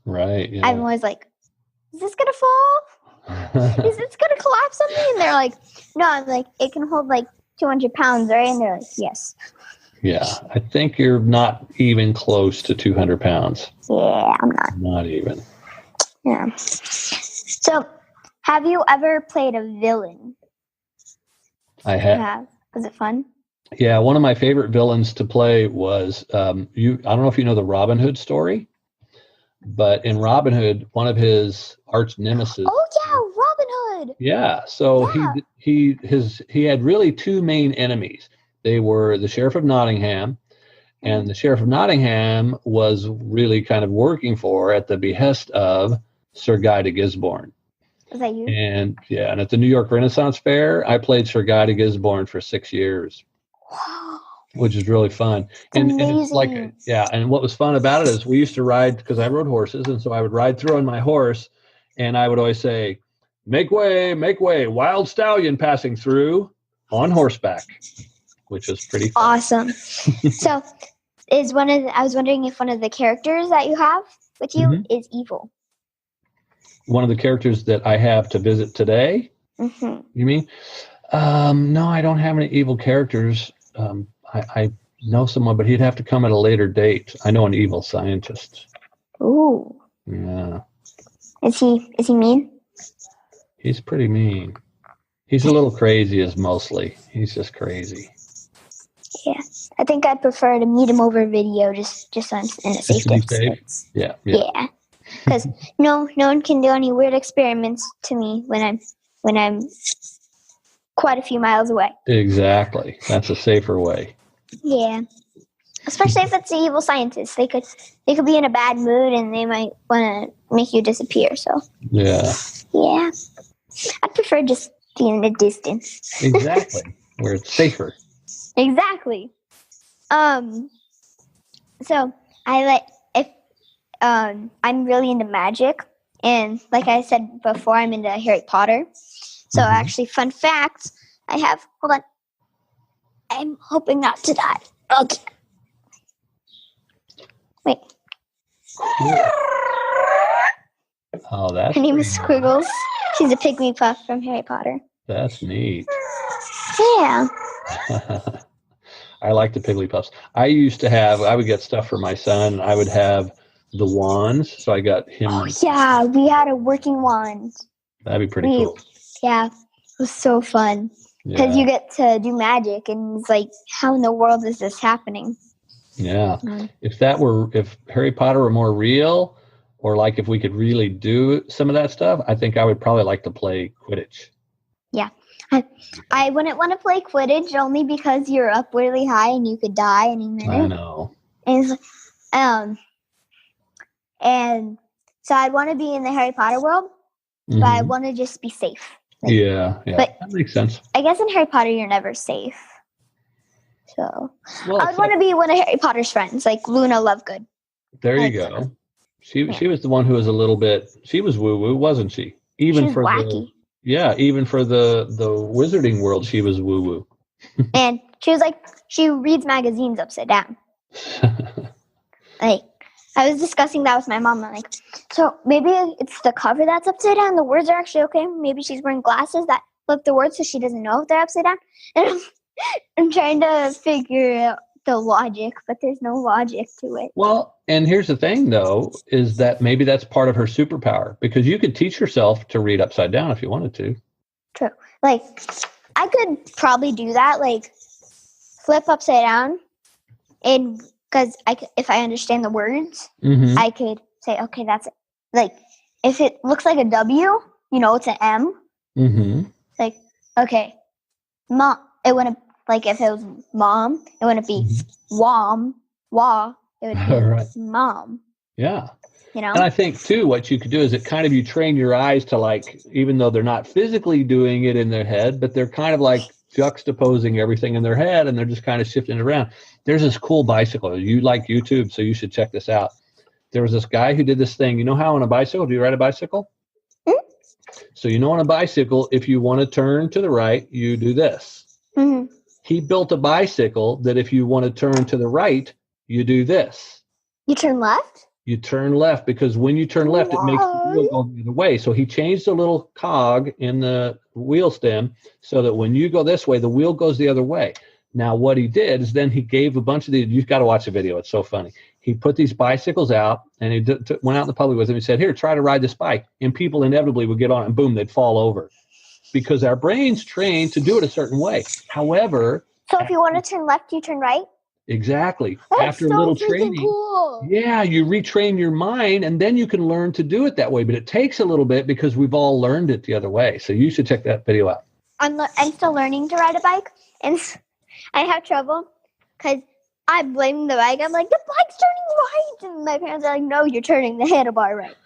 Right. Yeah. I'm always like, is this going to fall? Is this going to collapse on me? And they're like, no. I'm like, it can hold like 200 pounds, right? And they're like, yes. Yeah. I think you're not even close to 200 pounds. Yeah, I'm not. Not even. Yeah. So, have you ever played a villain? I have. Was it fun? Yeah. One of my favorite villains to play was, I don't know if you know the Robin Hood story, but in Robin Hood, one of his arch nemesis. Oh yeah, Robin Hood. Yeah. So he had really two main enemies. They were the Sheriff of Nottingham, and the Sheriff of Nottingham was really kind of working at the behest of Sir Guy de Gisborne. Was that you? And at the New York Renaissance Fair, I played Sir Guy de Gisborne for 6 years. Wow. Which is really fun. And it's like, and what was fun about it is we used to ride, because I rode horses, and so I would ride through on my horse, and I would always say, make way, wild stallion passing through on horseback, which is pretty fun. Awesome. So I was wondering if one of the characters that you have with you is evil. One of the characters that I have to visit today? You mean? No, I don't have any evil characters. I know someone, but he'd have to come at a later date. I know an evil scientist. Ooh. Yeah. Is he mean? He's pretty mean. He's a little crazy, mostly. He's just crazy. Yeah. I think I'd prefer to meet him over video, just so I'm in a safe distance. Yeah. Because no one can do any weird experiments to me when I'm quite a few miles away. Exactly. That's a safer way. Yeah. Especially if it's the evil scientist. They could be in a bad mood and they might want to make you disappear. So yeah. I'd prefer just being in a distance. Exactly. Where it's safer. Exactly. So I'm really into magic, and like I said before, I'm into Harry Potter. So actually, fun fact, hold on. I'm hoping not to die. Okay. Wait. Oh, that's her name is Squiggles. She's a pygmy puff from Harry Potter. That's neat. Yeah. I like the Pigglypuffs. I would get stuff for my son. I would have the wands. So I got him. Oh, yeah. We had a working wand. That'd be pretty cool. Yeah. It was so fun. Because you get to do magic. And it's like, how in the world is this happening? Yeah. If Harry Potter were more real, or like if we could really do some of that stuff, I think I would probably like to play Quidditch. Yeah. I wouldn't want to play Quidditch only because you're up really high and you could die any minute. I know. And so I'd want to be in the Harry Potter world, but I want to just be safe. Yeah, but that makes sense. I guess in Harry Potter you're never safe. So I'd want to be one of Harry Potter's friends, like Luna Lovegood. There you go. She was the one who was a little bit. She was woo woo, wasn't she? Even for wacky. Even for the wizarding world, she was woo woo. And she was like, she reads magazines upside down. Like, I was discussing that with my mom. I'm like, so maybe it's the cover that's upside down. The words are actually okay. Maybe she's wearing glasses that flip the words so she doesn't know if they're upside down. And I'm trying to figure out the logic, but there's no logic to it. Well, and here's the thing, though, is that maybe that's part of her superpower, because you could teach yourself to read upside down if you wanted to. True. Like, I could probably do that, like, flip upside down, and because if I understand the words, I could say, okay, that's it. Like, if it looks like a W, it's an M. Like, Okay. Mom. It wouldn't, like, if it was mom, it wouldn't be wom, wah. It would be Right. mom. Yeah. You know? And I think, too, what you could do is it kind of you train your eyes to, like, even though they're not physically doing it in their head, but they're kind of like juxtaposing everything in their head, and they're just kind of shifting it around. There's this cool bicycle. You like YouTube, so you should check this out. There was this guy who did this thing. You know how on a bicycle, do you ride a bicycle? Mm-hmm. So you know on a bicycle, if you want to turn to the right, you do this. Mm-hmm. He built a bicycle that if you want to turn to the right, you do this. You turn left? You turn left, because when you turn left, it makes the wheel go the other way. So he changed the little cog in the wheel stem so that when you go this way, the wheel goes the other way. Now, what he did is then he gave a bunch of these. You've got to watch the video. It's so funny. He put these bicycles out, and he went out in the public with them. He said, here, try to ride this bike. And people inevitably would get on it, and boom, they'd fall over. Because our brain's trained to do it a certain way. However... So if you want to turn left, you turn right? Exactly. That's After so a little freaking training, cool. yeah, you retrain your mind, and then you can learn to do it that way. But it takes a little bit because we've all learned it the other way. So you should check that video out. I'm still learning to ride a bike, and I have trouble because I blame the bike. I'm like, the bike's turning right, and my parents are like, no, you're turning the handlebar right.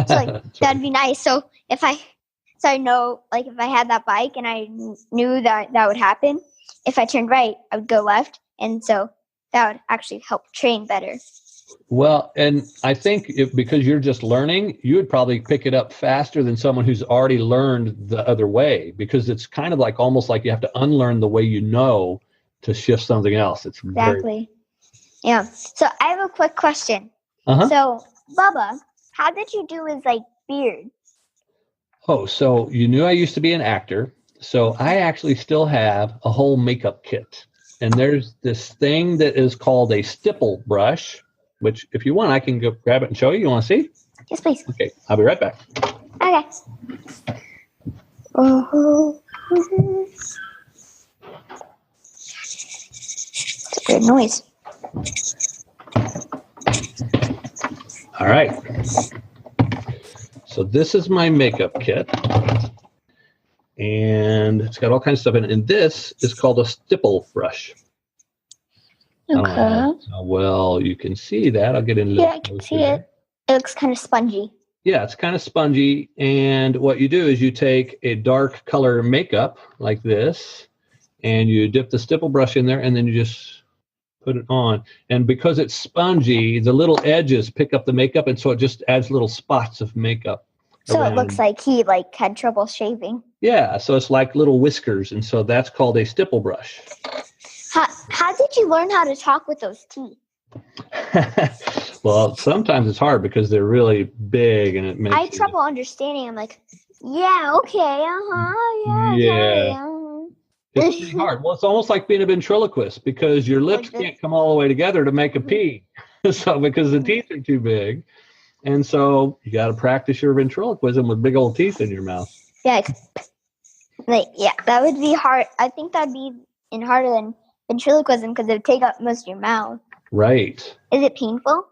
So like that'd be nice. So I know, like, if I had that bike and I knew that would happen, if I turned right, I would go left, and so that would actually help train better. Well, and I think because you're just learning, you would probably pick it up faster than someone who's already learned the other way, because it's kind of like almost like you have to unlearn the way you know to shift something else. It's exactly. Yeah. So I have a quick question. So, Bubba, how did you do his, like, beard? Oh, so you knew I used to be an actor. So I actually still have a whole makeup kit. And there's this thing that is called a stipple brush, which if you want, I can go grab it and show you. You want to see? Yes, please. Okay, I'll be right back. Okay. Good noise. All right. So this is my makeup kit. And it's got all kinds of stuff in it. And this is called a stipple brush. Okay. Well, you can see that. I'll get into I can see it. It looks kind of spongy. Yeah, it's kind of spongy. And what you do is you take a dark color makeup like this, and you dip the stipple brush in there, and then you just put it on. And because it's spongy, the little edges pick up the makeup, and so it just adds little spots of makeup. So around. It looks like he, like, had trouble shaving. Yeah, so it's like little whiskers, and so that's called a stipple brush. How did you learn how to talk with those teeth? Well, sometimes it's hard because they're really big, and it makes I had trouble understanding. I'm like, yeah, okay, yeah. It's pretty hard. Well, it's almost like being a ventriloquist because your lips can't come all the way together to make a P. So because the teeth are too big. And so you got to practice your ventriloquism with big old teeth in your mouth. Yeah. That would be hard. I think that'd be harder than ventriloquism because it would take up most of your mouth. Right. Is it painful?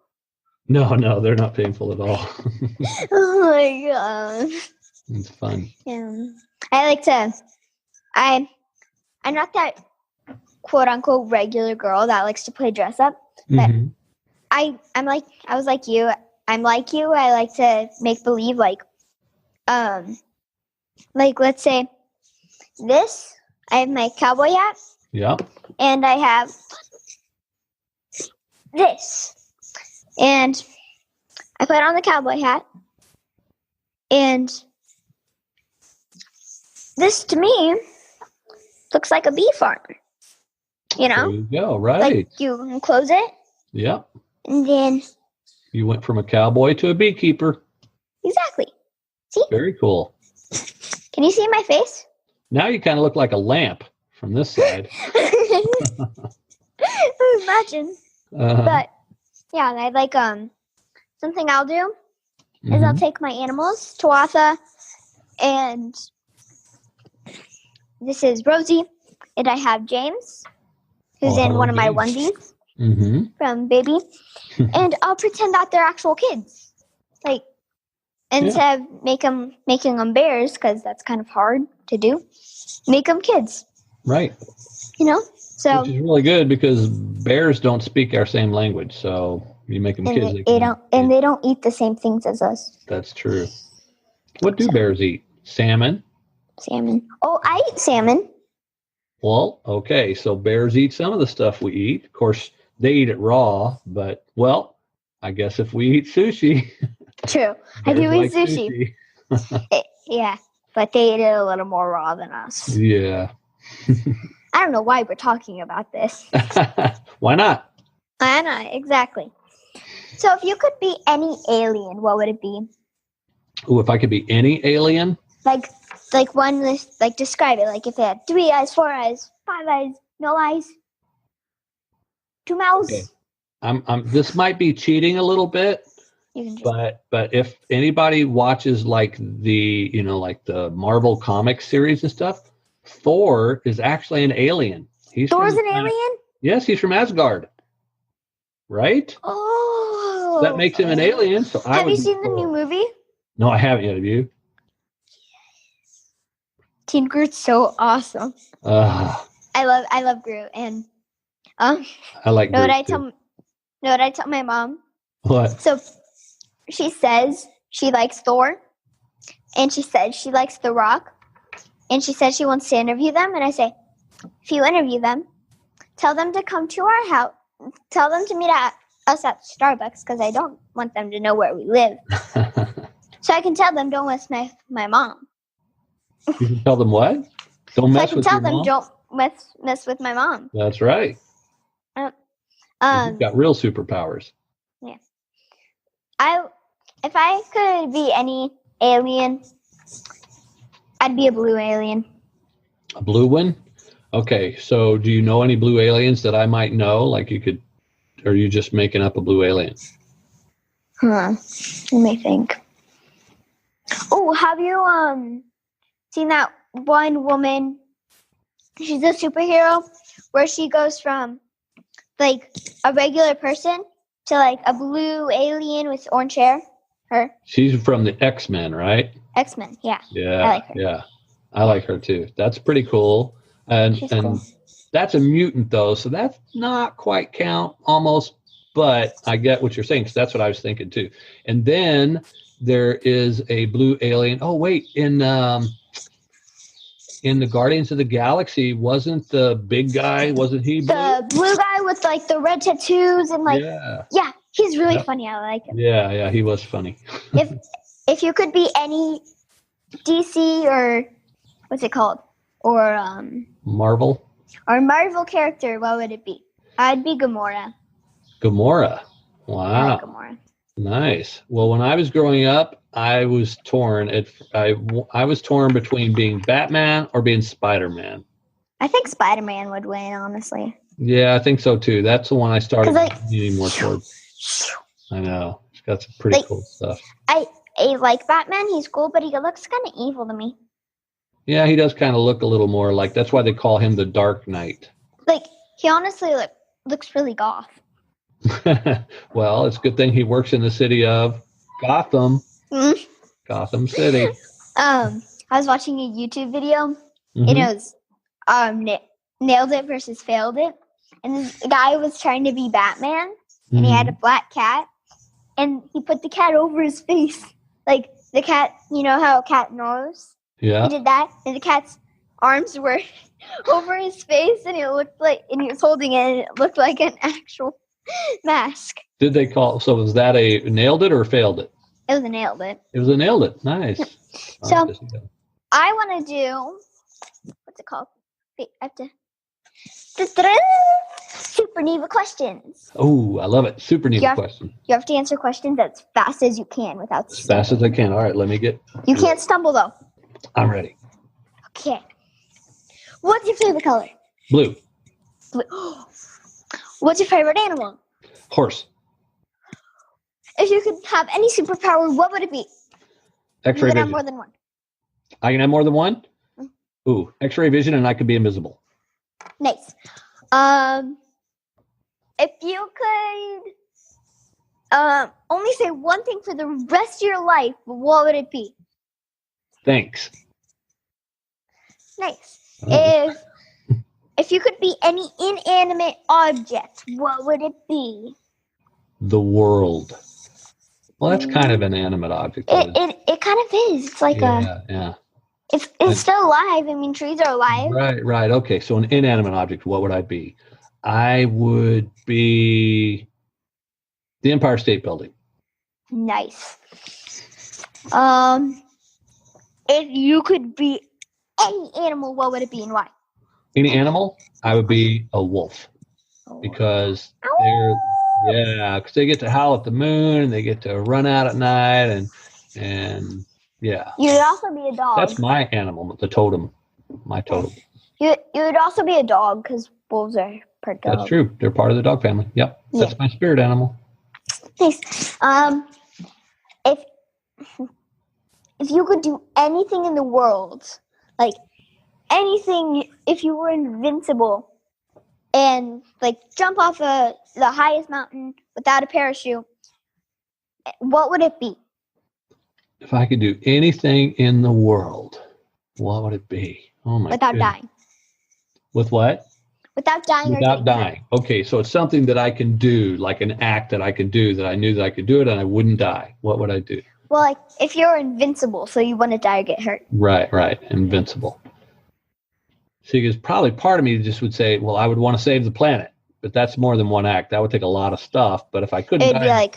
No, they're not painful at all. Oh my gosh. It's fun. Yeah. I'm not that quote unquote regular girl that likes to play dress up, but I was like you. I'm like you. I like to make believe, like let's say this. I have my cowboy hat. Yeah. And I have this. And I put on the cowboy hat. And this to me looks like a bee farm. You know? There you go, right. Like you close it. Yep. And then you went from a cowboy to a beekeeper. Exactly. See? Very cool. Can you see my face? Now you kind of look like a lamp from this side. Imagine. But yeah, I like something I'll do is I'll take my animals, Tuatha, and this is Rosie, and I have James, who's in one of my onesies from Baby, and I'll pretend that they're actual kids. Like, Instead of making them bears, because that's kind of hard to do, make them kids. Right. So which is really good because bears don't speak our same language. So you make them kids. They don't eat the same things as us. That's true. What do bears eat? Salmon. Salmon. Oh, I eat salmon. Well, okay. So bears eat some of the stuff we eat. Of course, they eat it raw, but I guess if we eat sushi. True. I do eat sushi. Yeah, but they eat it a little more raw than us. Yeah. I don't know why we're talking about this. Why not? I know, exactly. So if you could be any alien, what would it be? Ooh, if I could be any alien? Like one, like describe it. Like if it had 3 eyes, 4 eyes, 5 eyes, no eyes, 2 mouths. Okay. This might be cheating a little bit, but if anybody watches like the Marvel comic series and stuff, Thor is actually an alien. Thor's an alien? Yes, he's from Asgard. Right? Oh. That makes him an alien. So have you seen the new movie? No, I haven't yet. Have you? Teen Groot's so awesome. I love Groot, and I like Groot. Know what I tell my mom? What? So she says she likes Thor, and she says she likes The Rock, and she says she wants to interview them, and I say, if you interview them, tell them to come to our house. Tell them to meet us at Starbucks, because I don't want them to know where we live. So I can tell them don't mess with my mom. You can tell them what? Don't mess with your mom? I can tell them don't mess with my mom. That's right. You've got real superpowers. Yeah. If I could be any alien, I'd be a blue alien. A blue one? Okay, so do you know any blue aliens that I might know? Like you could, or are you just making up a blue alien? Let me think. Oh, have you seen that one woman? She's a superhero where she goes from like a regular person to like a blue alien with orange hair. Her. She's from the X-Men, right? X-Men, yeah. Yeah, I like her. Yeah, I like her too. That's pretty cool. And cool. That's a mutant though, so that's not quite count almost, but I get what you're saying because that's what I was thinking too. And then there is a blue alien. Oh wait, in the Guardians of the Galaxy, wasn't the big guy? Wasn't he blue? The blue guy with like the red tattoos and like yeah, he's really funny. I like him. Yeah, he was funny. if you could be any DC or what's it called? Or Marvel? Or Marvel character, what would it be? I'd be Gamora. Gamora. Wow. I like Gamora. Nice. Well, when I was growing up, I was torn. I was torn between being Batman or being Spider-Man. I think Spider-Man would win, honestly. Yeah, I think so too. That's the one I started leaning more towards. I know. It's got some pretty cool stuff. I like Batman. He's cool, but he looks kind of evil to me. Yeah, he does kind of look a little more like, that's why they call him the Dark Knight. Like, he honestly looks really goth. Well, it's a good thing he works in the city of Gotham. Mm-hmm. Gotham City. I was watching a YouTube video, and it was Nailed It versus Failed It. And this guy was trying to be Batman, and he had a black cat, and he put the cat over his face. Like, the cat, you know how a cat knows? Yeah. He did that, and the cat's arms were over his face, and he was holding it, and it looked like an actual mask. Did they so was that a nailed it or failed it? It was a nailed it. It was a nailed it. Nice. So, I want to do, what's it called? Wait, I have to. Super Neva questions. Oh, I love it. Super Neva question. You have to answer questions as fast as you can without stumbling. As fast as I can. All right, let me get. You can't stumble though. I'm ready. Okay. What's your favorite color? Blue. What's your favorite animal? Horse. If you could have any superpower, what would it be? X-ray vision. You can have more than one. I can have more than one? Mm-hmm. Ooh, X-ray vision, and I could be invisible. Nice. If you could only say one thing for the rest of your life, what would it be? Thanks. Nice. Oh. If you could be any inanimate object, what would it be? The world. Well, that's kind of an animate object. It kind of is. It's like yeah. It's still alive. I mean, trees are alive. Right. Okay, so an inanimate object, what would I be? I would be the Empire State Building. Nice. If you could be any animal, what would it be and why? Any animal? I would be a wolf. Because they get to howl at the moon and they get to run out at night and yeah. You would also be a dog. That's my animal, the totem. My totem. You would also be a dog because wolves are part dog. That's true. They're part of the dog family. Yep. That's my spirit animal. Nice. If you could do anything in the world, like anything, if you were invincible and like jump off the highest mountain without a parachute, what would it be? If I could do anything in the world, what would it be? Oh my! Without dying. With what? Without dying. Without dying. Okay, so it's something that I can do, like an act that I can do that I knew that I could do it and I wouldn't die. What would I do? Well, like if you're invincible, so you wouldn't die or get hurt. Right. Invincible. See, because probably part of me just would say, well, I would want to save the planet, but that's more than one act. That would take a lot of stuff. But if I couldn't, it'd be like,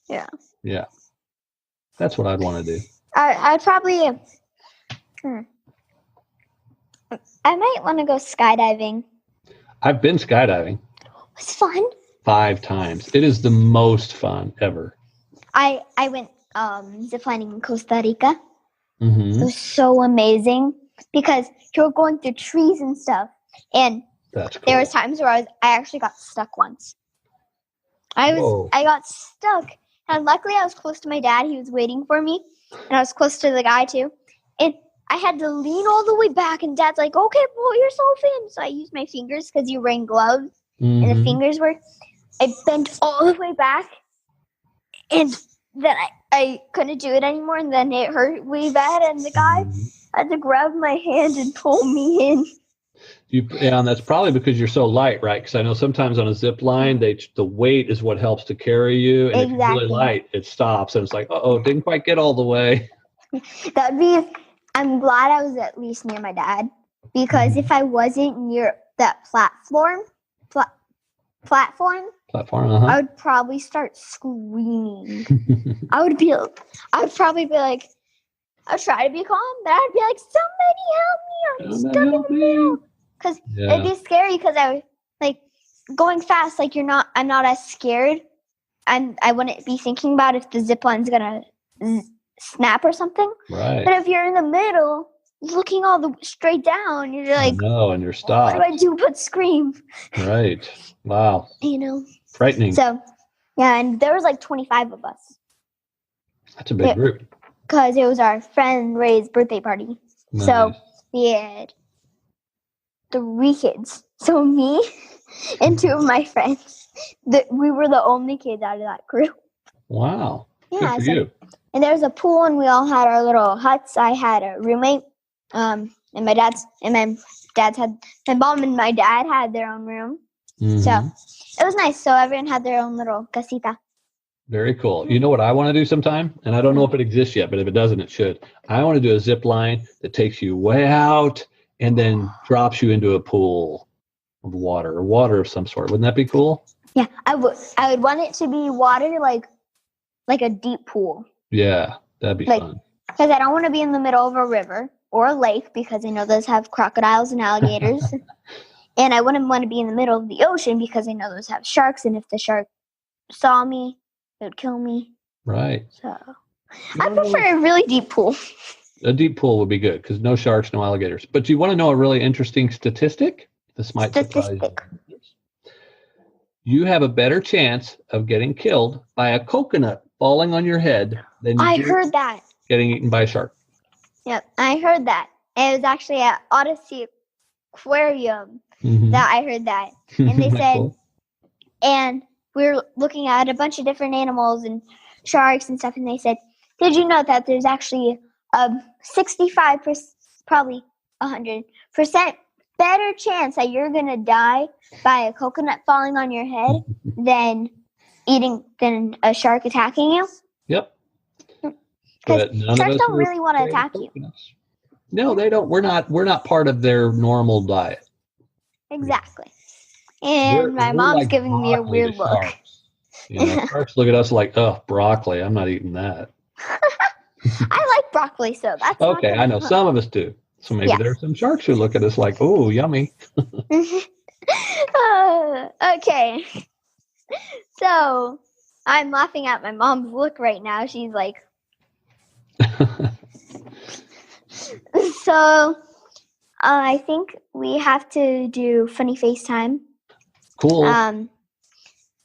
yeah, that's what I'd want to do. I'd probably, I might want to go skydiving. I've been skydiving. It's fun. 5 times. It is the most fun ever. I went ziplining in Costa Rica. Mm-hmm. It was so amazing because you were going through trees and stuff, and that's cool. There was times where I actually got stuck once. I got stuck, and luckily I was close to my dad. He was waiting for me, and I was close to the guy too. And I had to lean all the way back, and Dad's like, "Okay, pull yourself in." So I used my fingers because you're wearing gloves, and the fingers were. I bent all the way back, and then I couldn't do it anymore, and then it hurt way bad, and the guy had to grab my hand and pull me in. And that's probably because you're so light, right? Because I know sometimes on a zip line, the weight is what helps to carry you, and if you're really light, it stops, and it's like, didn't quite get all the way. I'm glad I was at least near my dad, because if I wasn't near that platform, I would probably start screaming. I would probably be like, I'd try to be calm, but I'd be like, somebody help me, I'm stuck in the middle. Because it'd be scary because I was like going fast, like I'm not as scared. I wouldn't be thinking about if the zip line's gonna snap or something. Right. But if you're in the middle, looking all the straight down, you're like, no, and you're stopped. What do I do but scream? Right. Wow. Frightening. So, yeah, and there was like 25 of us. That's a big group. Because it was our friend Ray's birthday party. Nice. So we had 3 kids. So me and 2 of my friends. We were the only kids out of that group. Wow. Yeah. Good for you. And there was a pool, and we all had our little huts. I had a roommate, and my mom and my dad had their own room. Mm-hmm. So it was nice. So everyone had their own little casita. Very cool. You know what I want to do sometime? And I don't know if it exists yet, but if it doesn't, it should. I want to do a zip line that takes you way out and then drops you into a pool of water or water of some sort. Wouldn't that be cool? Yeah, I would. I would want it to be water like a deep pool. Yeah, that'd be fun. Because I don't want to be in the middle of a river or a lake, because I know those have crocodiles and alligators. And I wouldn't want to be in the middle of the ocean because I know those have sharks. And if the shark saw me, it would kill me. Right. So I prefer a really deep pool. A deep pool would be good because no sharks, no alligators. But you want to know a really interesting statistic? This might surprise you. You have a better chance of getting killed by a coconut falling on your head than you heard that. Getting eaten by a shark. Yep, I heard that. It was actually at Odyssey Aquarium that I heard that. And they said, cool? And we were looking at a bunch of different animals and sharks and stuff, and they said, did you know that there's actually a 65%, probably 100% better chance that you're going to die by a coconut falling on your head than a shark attacking you? Yep. Because sharks don't really want to attack you. No, they don't. We're not part of their normal diet. Exactly. And my mom's like giving me a weird look. Sharks look at us like, oh, broccoli. I'm not eating that. I like broccoli, so that's okay. I know some of us do. So maybe there are some sharks who look at us like, oh, yummy. Okay. So I'm laughing at my mom's look right now. She's like, so I think we have to do funny face time. Cool.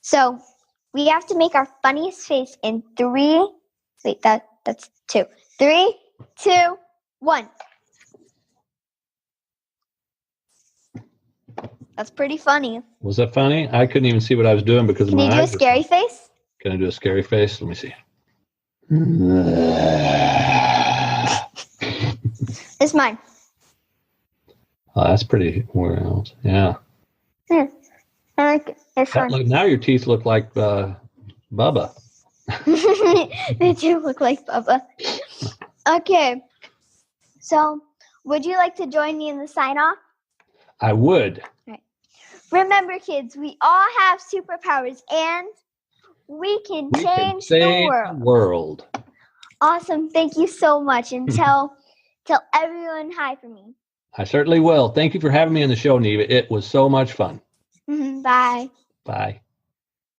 So we have to make our funniest face in 3. Wait, that's 2. 3, 2, 1. That's pretty funny. Was that funny? I couldn't even see what I was doing because Can my you do a scary face? Can I do a scary face? Let me see. It's mine. Oh, that's pretty wild. Yeah. I like it. It's fun. Look, now your teeth look like Bubba. They do look like Bubba. Okay. So, would you like to join me in the sign-off? I would. Right. Remember, kids, we all have superpowers, and we can change the world. Awesome. Thank you so much. And tell everyone hi for me. I certainly will. Thank you for having me on the show, Neva. It was so much fun. Bye. Bye.